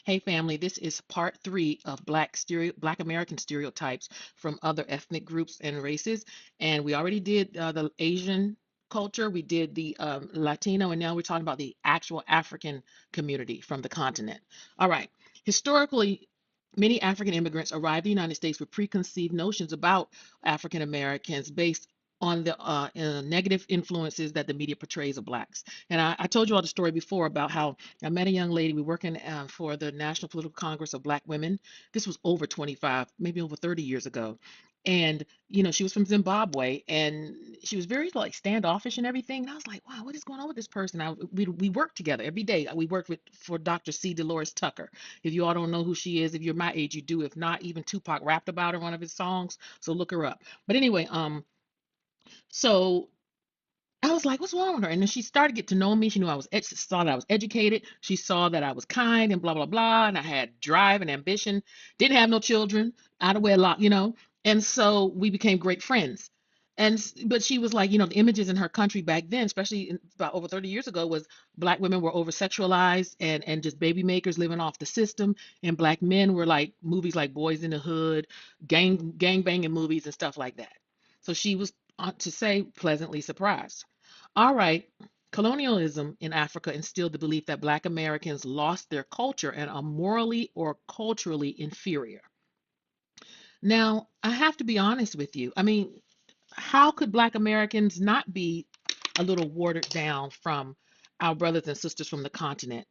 Hey family, this is part three of Black American stereotypes from other ethnic groups and races. And we already did the Asian culture, we did the Latino, and now we're talking about the actual African community from the continent. All right. Historically, many African immigrants arrived in the United States with preconceived notions about African Americans based on the negative influences that the media portrays of blacks. And I told you all the story before about how I met a young lady. We were working for the National Political Congress of Black Women. This was over 25, maybe over 30 years ago. And, she was from Zimbabwe and she was very like standoffish and everything. And I was like, wow, what is going on with this person? We worked together every day. We worked for Dr. C. Dolores Tucker. If you all don't know who she is, if you're my age, you do. If not, even Tupac rapped about her in one of his songs. So look her up. But anyway, so I was like, what's wrong with her? And then she started to get to know me. She knew saw that I was educated. She saw that I was kind and blah, blah, blah. And I had drive and ambition. Didn't have no children, out of wedlock. And so we became great friends. But she was like, the images in her country back then, especially about over 30 years ago, was black women were over sexualized and just baby makers living off the system. And black men were like movies like Boys in the Hood, gang banging movies and stuff like that. So she was, to say, pleasantly surprised. All right. Colonialism in Africa instilled the belief that Black Americans lost their culture and are morally or culturally inferior. Now, I have to be honest with you. I mean, how could Black Americans not be a little watered down from our brothers and sisters from the continent?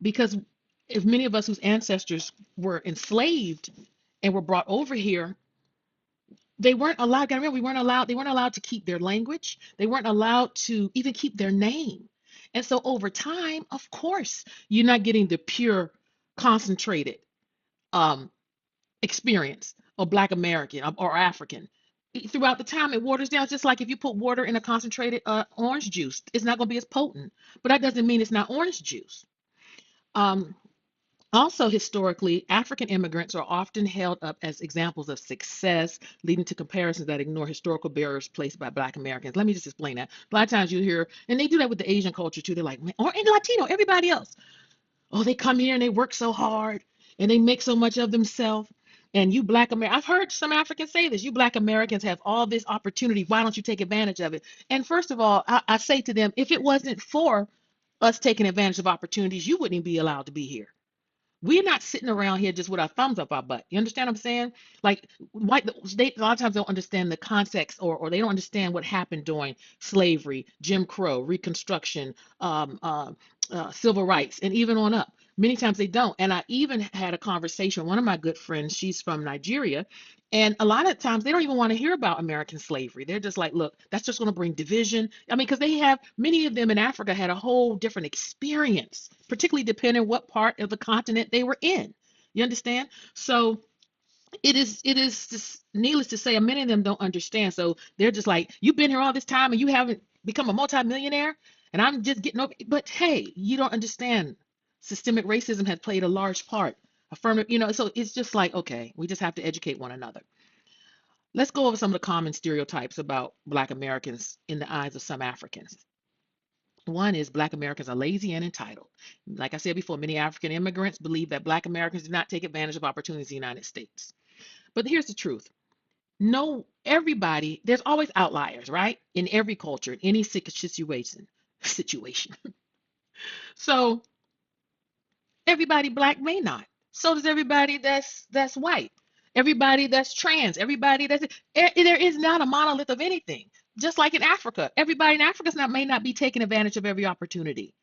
Because if many of us whose ancestors were enslaved and were brought over here, they weren't allowed, gotta remember, they weren't allowed to keep their language. They weren't allowed to even keep their name. And so over time, of course, you're not getting the pure, concentrated um, experience of Black American or African. Throughout the time, it waters down, just like if you put water in a concentrated orange juice, it's not going to be as potent. But that doesn't mean it's not orange juice. Um, Also, historically, African immigrants are often held up as examples of success, leading to comparisons that ignore historical barriers placed by Black Americans. Let me just explain that. A lot of times you hear, and they do that with the Asian culture too. They're like, "Man," or in Latino, everybody else. Oh, they come here and they work so hard and they make so much of themselves. And you Black Americans, I've heard some Africans say this, you Black Americans have all this opportunity. Why don't you take advantage of it? And first of all, I say to them, if it wasn't for us taking advantage of opportunities, you wouldn't be allowed to be here. We're not sitting around here just with our thumbs up our butt. You understand what I'm saying? Like white, they a lot of times don't understand the context, or they don't understand what happened during slavery, Jim Crow, Reconstruction, civil rights, and even on up. Many times they don't. And I even had a conversation with one of my good friends. She's from Nigeria. And a lot of times they don't even want to hear about American slavery. They're just like, look, that's just going to bring division. I mean, because many of them in Africa had a whole different experience, particularly depending what part of the continent they were in. You understand? So it is just needless to say, many of them don't understand. So they're just like, you've been here all this time and you haven't become a multimillionaire, and I'm just getting over. But hey, you don't understand. Systemic racism has played a large part. Affirmative, so it's just like, okay, we just have to educate one another. Let's go over some of the common stereotypes about Black Americans in the eyes of some Africans. One is Black Americans are lazy and entitled. Like I said before, many African immigrants believe that Black Americans do not take advantage of opportunities in the United States. But here's the truth. No, everybody, there's always outliers, right? In every culture, in any situation. Situation. So everybody Black may not. So does everybody that's white. Everybody that's trans. Everybody there is not a monolith of anything. Just like in Africa, everybody in Africa may not be taking advantage of every opportunity.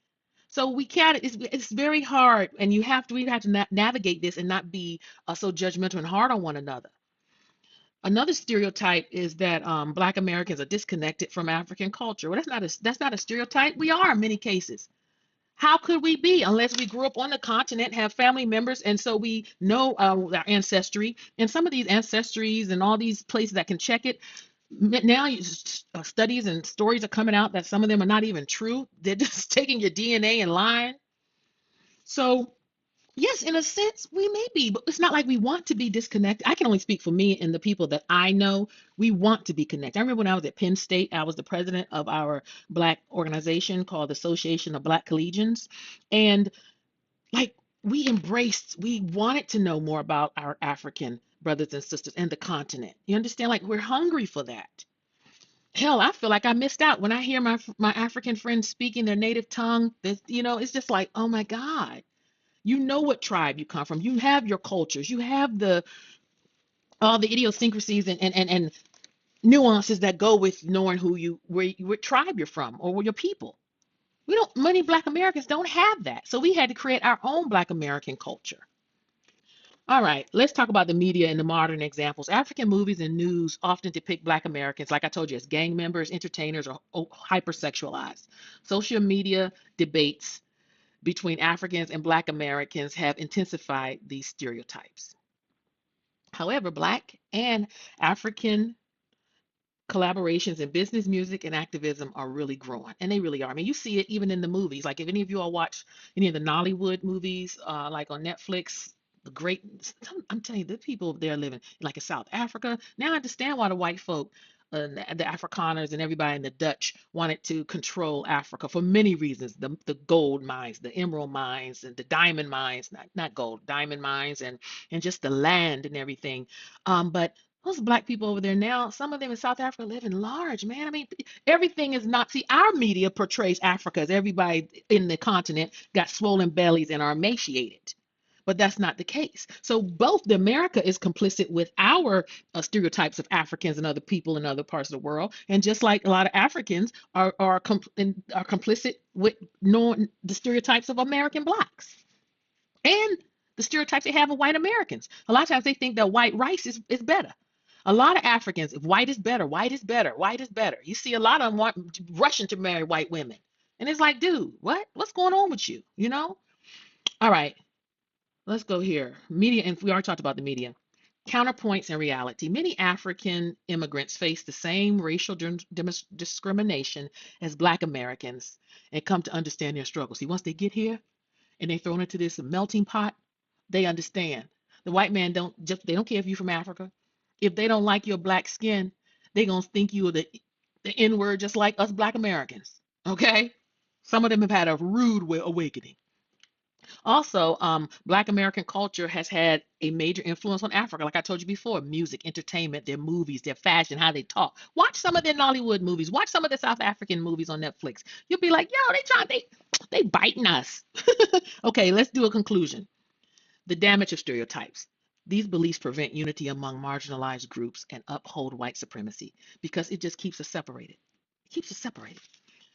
So we can't. It's very hard, and we have to navigate this and not be so judgmental and hard on one another. Another stereotype is that Black Americans are disconnected from African culture. Well, that's not a stereotype. We are in many cases. How could we be unless we grew up on the continent, have family members, and so we know our ancestry. And some of these ancestries and all these places that can check it now, studies and stories are coming out that some of them are not even true. They're just taking your DNA and lying. So yes, in a sense, we may be, but it's not like we want to be disconnected. I can only speak for me and the people that I know. We want to be connected. I remember when I was at Penn State, I was the president of our Black organization called the Association of Black Collegians. And like we wanted to know more about our African brothers and sisters and the continent. You understand? Like we're hungry for that. Hell, I feel like I missed out when I hear my African friends speaking their native tongue. It's just like, oh my God, you know what tribe you come from. You have your cultures. You have the all the idiosyncrasies and nuances that go with knowing what tribe you're from or where your people. We don't Many Black Americans don't have that. So we had to create our own Black American culture. All right, let's talk about the media and the modern examples. African movies and news often depict Black Americans, like I told you, as gang members, entertainers, or hypersexualized. Social media debates between Africans and Black Americans have intensified these stereotypes. However, Black and African collaborations in business, music, and activism are really growing, and they really are. I mean, you see it even in the movies. Like if any of you all watch any of the Nollywood movies, like on Netflix, the great, I'm telling you, the people over there living like in South Africa. Now I understand why the white folk, the Afrikaners and everybody in the Dutch wanted to control Africa for many reasons. The gold mines, the emerald mines, and the diamond mines, not gold, diamond mines, and just the land and everything. But those black people over there now, some of them in South Africa living large, man. I mean, everything is not, see, our media portrays Africa as everybody in the continent got swollen bellies and are emaciated. But that's not the case. So both the America is complicit with our stereotypes of Africans and other people in other parts of the world, and just like a lot of Africans are complicit with knowing the stereotypes of American blacks and the stereotypes they have of white Americans. A lot of times they think that white rice is better. A lot of Africans, if white is better, white is better, white is better. You see a lot of them rushing to marry white women. And it's like, dude, what? What's going on with you? You know? All right, let's go here. Media, and we already talked about the media. Counterpoints and reality. Many African immigrants face the same racial discrimination as Black Americans and come to understand their struggles. See, once they get here and they're thrown into this melting pot, they understand. The white man they don't care if you're from Africa. If they don't like your black skin, they gonna think you are the N word just like us Black Americans. Okay? Some of them have had a rude awakening. Also, Black American culture has had a major influence on Africa. Like I told you before, music, entertainment, their movies, their fashion, how they talk. Watch some of their Nollywood movies. Watch some of the South African movies on Netflix. You'll be like, yo, they biting us. Okay, let's do a conclusion. The damage of stereotypes. These beliefs prevent unity among marginalized groups and uphold white supremacy because it just keeps us separated. It keeps us separated.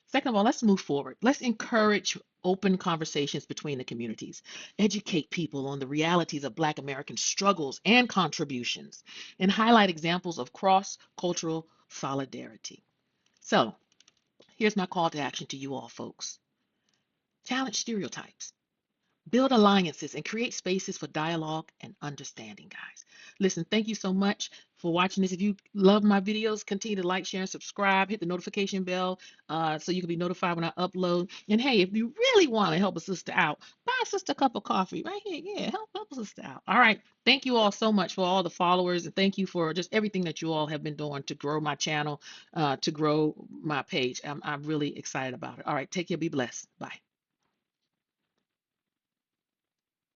Second of all, let's move forward. Let's encourage open conversations between the communities, educate people on the realities of Black American struggles and contributions, and highlight examples of cross cultural solidarity. So, here's my call to action to you all, folks. Challenge stereotypes. Build alliances and create spaces for dialogue and understanding, guys. Listen, thank you so much for watching this. If you love my videos, continue to like, share, and subscribe. Hit the notification bell so you can be notified when I upload. And hey, if you really want to help a sister out, buy a sister a cup of coffee right here. Yeah, help a sister out. All right. Thank you all so much for all the followers. And thank you for just everything that you all have been doing to grow my channel, to grow my page. I'm really excited about it. All right. Take care. Be blessed. Bye.